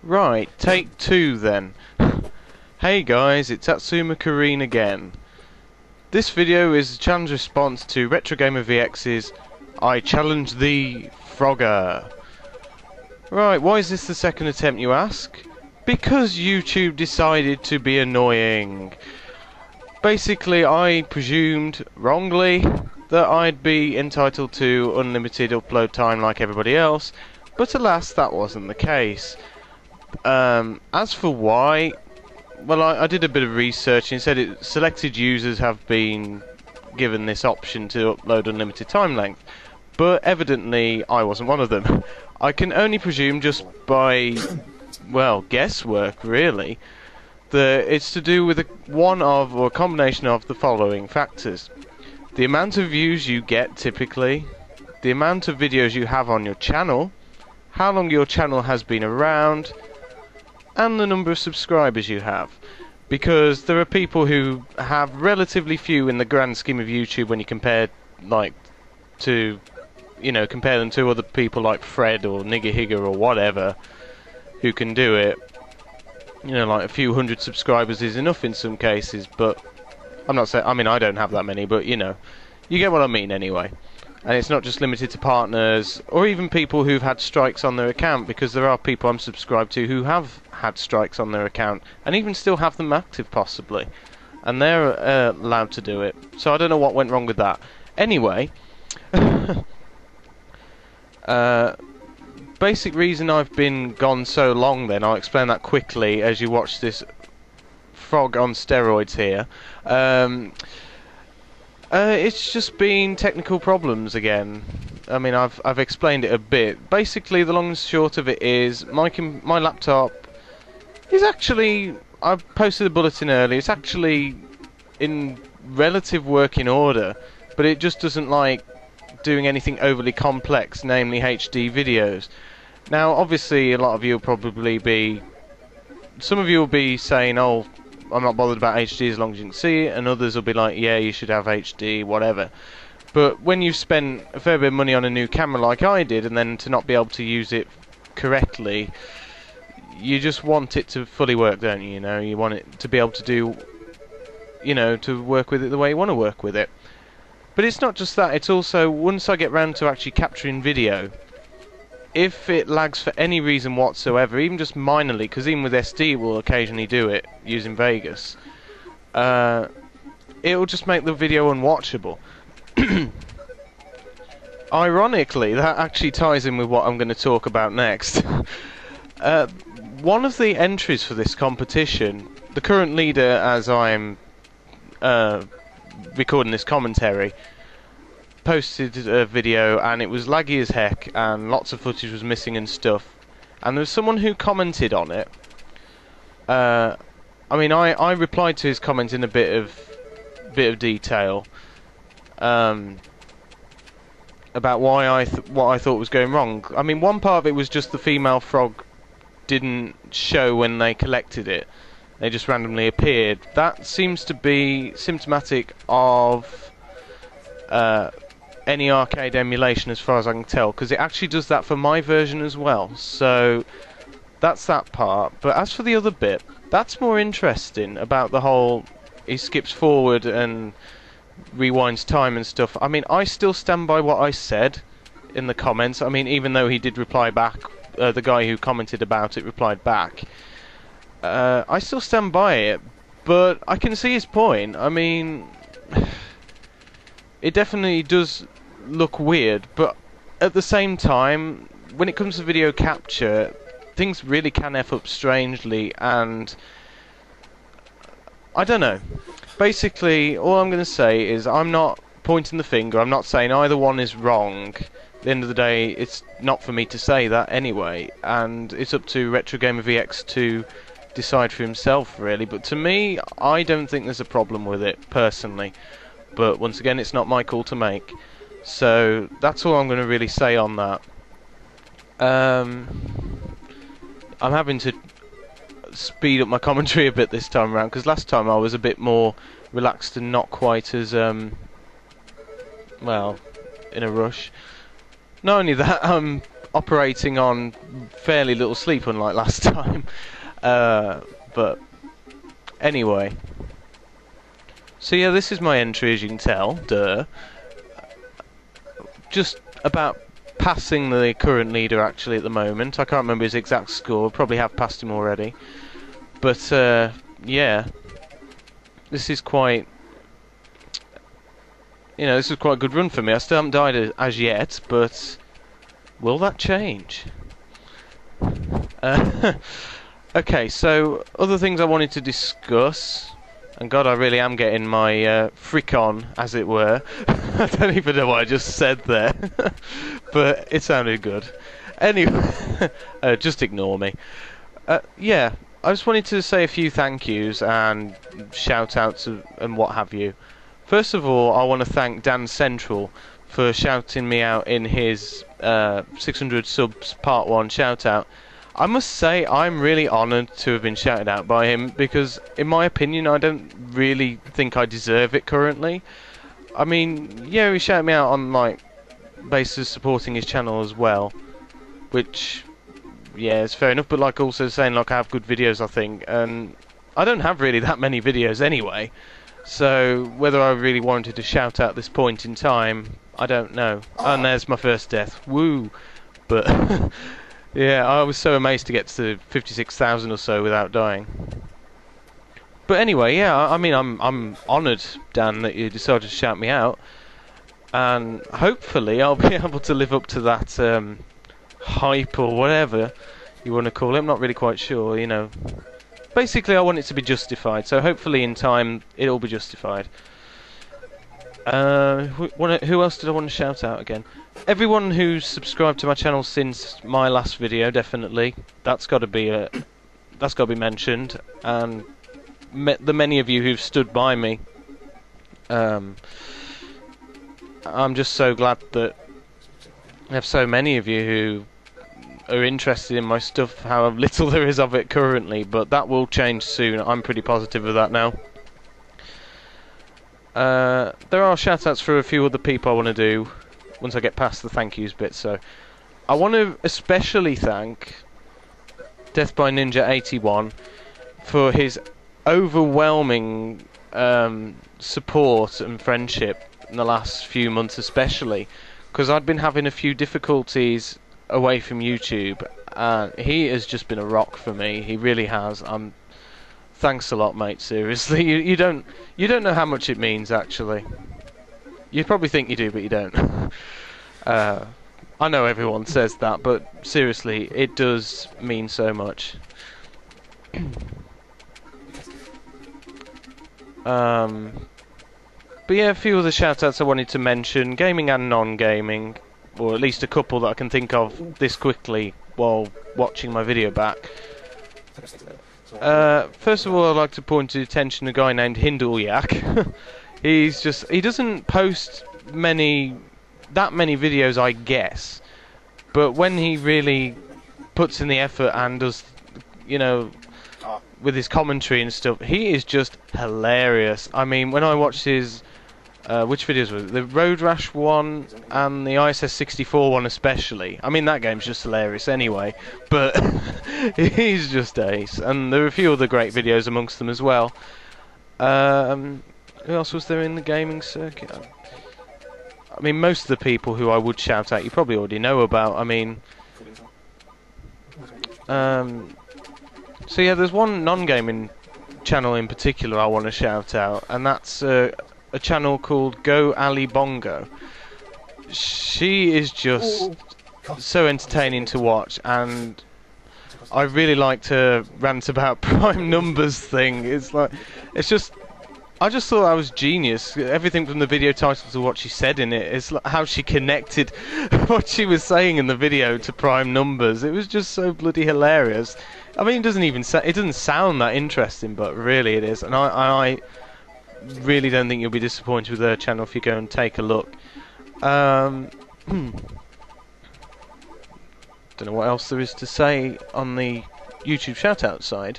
Right, take two then. Hey guys, it's AtsumaKarin again. This video is a challenge response to RetroGamerVX's I Challenge Thee, Frogger. Right, why is this the second attempt, you ask? Because YouTube decided to be annoying. Basically, I presumed, wrongly, that I'd be entitled to unlimited upload time like everybody else, but alas, that wasn't the case. As for why, well, I did a bit of research and said selected users have been given this option to upload unlimited time length, but evidently I wasn't one of them. I can only presume just by, well, guesswork really, that it's to do with one of or a combination of the following factors: the amount of views you get typically, the amount of videos you have on your channel, how long your channel has been around, and the number of subscribers you have. Because there are people who have relatively few in the grand scheme of YouTube when you compare, like, to, you know, compare them to other people like Fred or Nigger Higger or whatever, who can do it. You know, like a few hundred subscribers is enough in some cases, but I'm not saying, I mean, I don't have that many, but you know, you get what I mean anyway. And it's not just limited to partners or even people who've had strikes on their account, because there are people I'm subscribed to who have had strikes on their account and even still have them active possibly, and they're allowed to do it. So I don't know what went wrong with that. Anyway, basic reason I've been gone so long then, I'll explain that quickly as you watch this frog on steroids here. It's just been technical problems again. I mean, I've explained it a bit. Basically, the long and short of it is my laptop is actually, I posted a bulletin earlier, it's actually in relative working order, but it just doesn't like doing anything overly complex, namely HD videos. Now, obviously, a lot of you will probably be, some of you will be saying, oh, I'm not bothered about HD as long as you can see it, and others will be like, yeah, you should have HD, whatever. But when you've spent a fair bit of money on a new camera like I did, and then to not be able to use it correctly, you just want it to fully work, don't you? You know, you want it to be able to do, you know, to work with it the way you want to work with it. But it's not just that, it's also, once I get round to actually capturing video, if it lags for any reason whatsoever, even just minorly, because even with SD it will occasionally do it using Vegas, it'll just make the video unwatchable. Ironically, that actually ties in with what I'm going to talk about next. One of the entries for this competition, the current leader as I'm recording this commentary, posted a video and it was laggy as heck and lots of footage was missing and stuff, and there was someone who commented on it. I mean, I replied to his comment in a bit of detail about why what I thought was going wrong. I mean, one part of it was just the female frog didn't show when they collected it, they just randomly appeared. That seems to be symptomatic of any arcade emulation as far as I can tell, because it actually does that for my version as well. So that's that part. But as for the other bit, that's more interesting, about the whole he skips forward and rewinds time and stuff. I mean, I still stand by what I said in the comments. I mean, even though he did reply back, the guy who commented about it replied back, I still stand by it, but I can see his point. I mean, it definitely does look weird, but at the same time, when it comes to video capture, things really can F up strangely, and I don't know. Basically, all I'm going to say is I'm not pointing the finger, I'm not saying either one is wrong. At the end of the day, it's not for me to say that anyway, and it's up to RetroGamerVX to decide for himself really, but to me, I don't think there's a problem with it, personally. But once again, it's not my call to make. So that's all I'm going to really say on that. I'm having to speed up my commentary a bit this time around, because last time I was a bit more relaxed and not quite as, well, in a rush. Not only that, operating on fairly little sleep, unlike last time. But anyway, so yeah, this is my entry, as you can tell. Just about passing the current leader actually at the moment. I can't remember his exact score. Probably have passed him already. But yeah, this is quite. This is quite a good run for me. I still haven't died as yet, but will that change? Okay, so other things I wanted to discuss, and God, I really am getting my frick on, as it were. I don't even know what I just said there, but it sounded good. Anyway, just ignore me. Yeah, I just wanted to say a few thank yous and shout outs and what have you. First of all, I want to thank Dan Central for shouting me out in his 600 subs part 1 shout out. I must say I'm really honoured to have been shouted out by him, because in my opinion I don't really think I deserve it currently. I mean, yeah, he shouted me out on like basis supporting his channel as well, which yeah, it's fair enough, but like also saying like I have good videos, I think, and I don't have really that many videos anyway. So whether I really wanted to shout out at this point in time, I don't know. And there's my first death. Woo! But yeah, I was so amazed to get to 56,000 or so without dying. But anyway, yeah, I mean, I'm honoured, Dan, that you decided to shout me out, and hopefully I'll be able to live up to that hype or whatever you want to call it. I'm not really quite sure, Basically, I want it to be justified, so hopefully in time it'll be justified. Who else did I want to shout out again? Everyone who's subscribed to my channel since my last video, definitely. That's got to be mentioned, and the many of you who've stood by me. I'm just so glad that I have so many of you who are interested in my stuff, how little there is of it currently, but that will change soon. I'm pretty positive of that now. There are shoutouts for a few other people I want to do once I get past the thank yous bit, so I want to especially thank Death by Ninja 81 for his overwhelming support and friendship in the last few months, especially because I'd been having a few difficulties away from YouTube, and he has just been a rock for me. He really has. Thanks a lot, mate. Seriously, you don't know how much it means. Actually, you probably think you do, but you don't. I know everyone says that, but seriously, it does mean so much. But yeah, a few other shoutouts I wanted to mention, gaming and non-gaming, or at least a couple that I can think of this quickly while watching my video back. First of all, I'd like to point to attention to a guy named Hindulyak. He doesn't post that many videos, I guess, but when he really puts in the effort and does, with his commentary and stuff, he is just hilarious. I mean, when I watched his which videos was it? The Road Rash one and the ISS 64 one especially. I mean, that game's just hilarious anyway, but he's just ace. And there are a few other great videos amongst them as well. Who else was there in the gaming circuit? I mean, most of the people who I would shout out you probably already know about. I mean, so yeah, there's one non-gaming channel in particular I want to shout out, and that's a channel called Go Ali Bongo. She is just so entertaining to watch, and I really like to rant about prime numbers thing. I just thought that was genius. Everything from the video title to what she said in it, is how she connected what she was saying in the video to prime numbers. It was just so bloody hilarious. I mean, it doesn't sound that interesting, but really it is, and I really don't think you'll be disappointed with her channel if you go and take a look. Don't know what else there is to say on the YouTube shoutout side.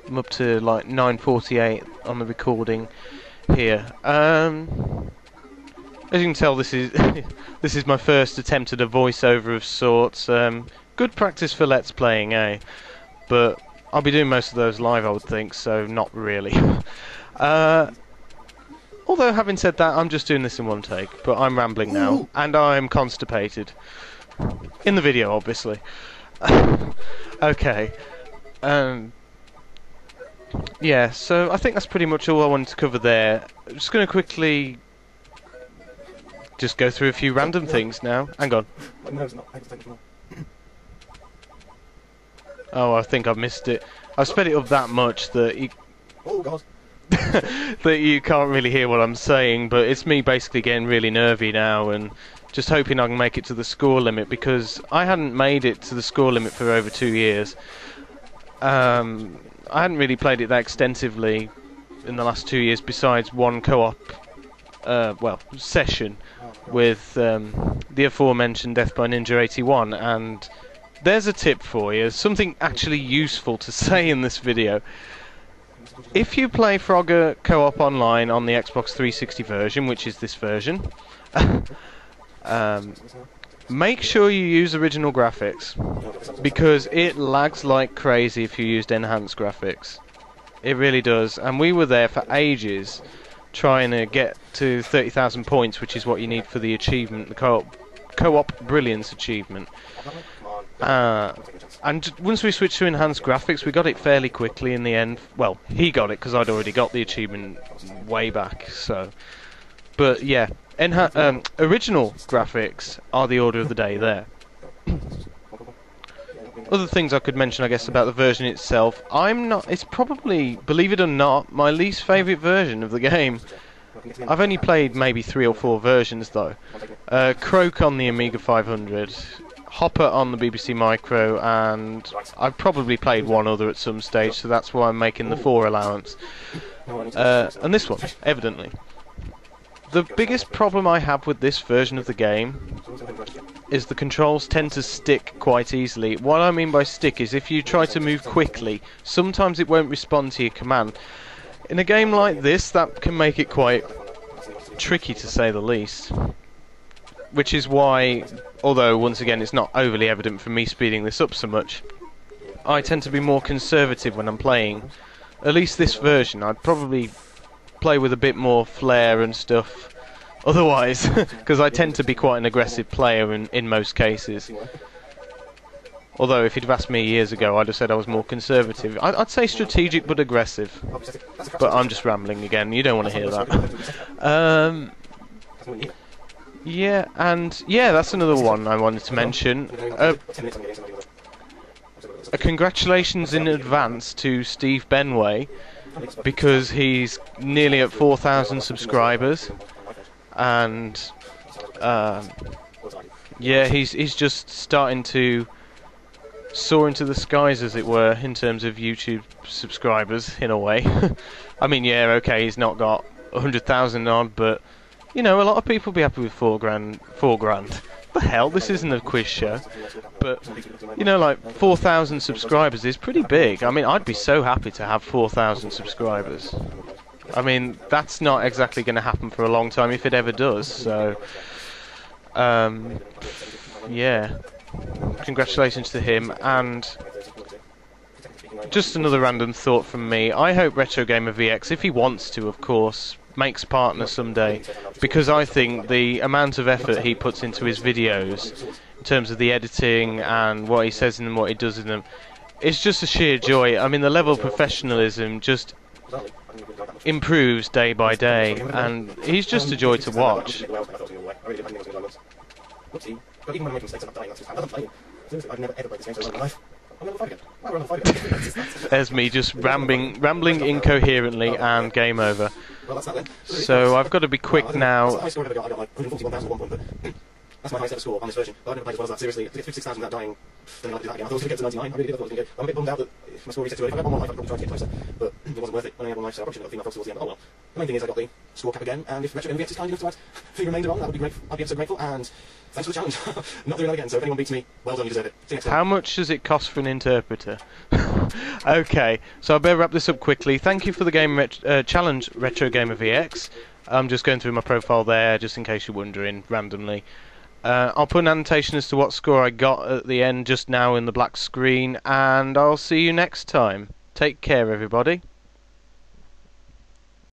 I'm up to like 9:48 on the recording here. As you can tell, this is this is my first attempt at a voiceover of sorts. Good practice for Let's Playing, eh? But I'll be doing most of those live, I would think, so not really. Although, having said that, I'm just doing this in one take, but I'm rambling now, and I'm constipated. In the video, obviously. Okay. Yeah, so I think that's pretty much all I wanted to cover there. I'm just going to quickly just go through a few random things now. Hang on. Oh, I think I've missed it. I've sped it up that much that you... Oh, God. that you can't really hear what I'm saying, but it's me basically getting really nervy now and just hoping I can make it to the score limit, because I hadn't made it to the score limit for over 2 years. I hadn't really played it that extensively in the last 2 years, besides one co-op session with the aforementioned Death by Ninja 81, and there's a tip for you, something actually useful to say in this video. If you play Frogger co-op online on the Xbox 360 version, which is this version, make sure you use original graphics, because it lags like crazy if you used enhanced graphics. It really does, and we were there for ages trying to get to 30,000 points, which is what you need for the achievement, the co-op brilliance achievement. And once we switched to enhanced graphics, we got it fairly quickly in the end. Well, he got it because I'd already got the achievement way back. So, but yeah, original graphics are the order of the day there. Other things I could mention, I guess, about the version itself. It's probably, believe it or not, my least favourite version of the game. I've only played maybe 3 or 4 versions though. Croak on the Amiga 500. Hopper on the BBC Micro, and I've probably played one other at some stage, so that's why I'm making the 4 allowance. And this one, evidently. The biggest problem I have with this version of the game is the controls tend to stick quite easily. What I mean by stick is if you try to move quickly, sometimes it won't respond to your command. In a game like this, that can make it quite tricky, to say the least. Which is why, although once again it's not overly evident from me speeding this up so much, I tend to be more conservative when I'm playing. At least this version, I'd probably play with a bit more flair and stuff otherwise, because I tend to be quite an aggressive player in most cases. Although if you'd have asked me years ago, I'd have said I was more conservative. I'd say strategic but aggressive. But I'm just rambling again, you don't want to hear that. Yeah, and yeah, that's another one I wanted to mention. Congratulations in advance to Steve Benway, because he's nearly at 4,000 subscribers, and yeah, he's just starting to soar into the skies, as it were, in terms of YouTube subscribers, in a way. I mean, yeah, okay, he's not got 100,000 odd, but you know, a lot of people be happy with 4 grand. 4 grand. The hell, this isn't a quiz show. But, you know, like, 4,000 subscribers is pretty big. I mean, I'd be so happy to have 4,000 subscribers. I mean, that's not exactly going to happen for a long time, if it ever does, so... yeah. Congratulations to him, and... just another random thought from me. I hope RetroGamerVX, if he wants to, of course, makes partner someday, because I think the amount of effort he puts into his videos in terms of the editing and what he says in them, what he does in them, it's just a sheer joy. I mean, the level of professionalism just improves day by day, and he's just a joy to watch. There's me just rambling incoherently, and game over. So I've got to be quick now. That's my highest ever score on this version. But I've never played as well as that. Seriously, to get through 6,000 without dying, then I'd do that again. I thought I was going to get to 99. I really did. I thought I was going to go. I'm a bit bummed out that if my score reset too early. If I had one more life, I'd probably try to get closer. But it wasn't worth it when I had one life, so I probably shouldn't have female frogs towards the end. But oh well. The main thing is I got the score cap again, and if RetroGamerVX is kind enough to add the remainder on, that would be great. I'd be ever so grateful, and thanks for the challenge. Not doing that again, so if anyone beats me, well done, you deserve it. See you next time. How much does it cost for an interpreter? Okay, so I better wrap this up quickly. Thank you for the game challenge, RetroGamerVX. I'm just going through my profile there, just in case you're wondering, randomly. I'll put an annotation as to what score I got at the end just now in the black screen, and I'll see you next time. Take care, everybody.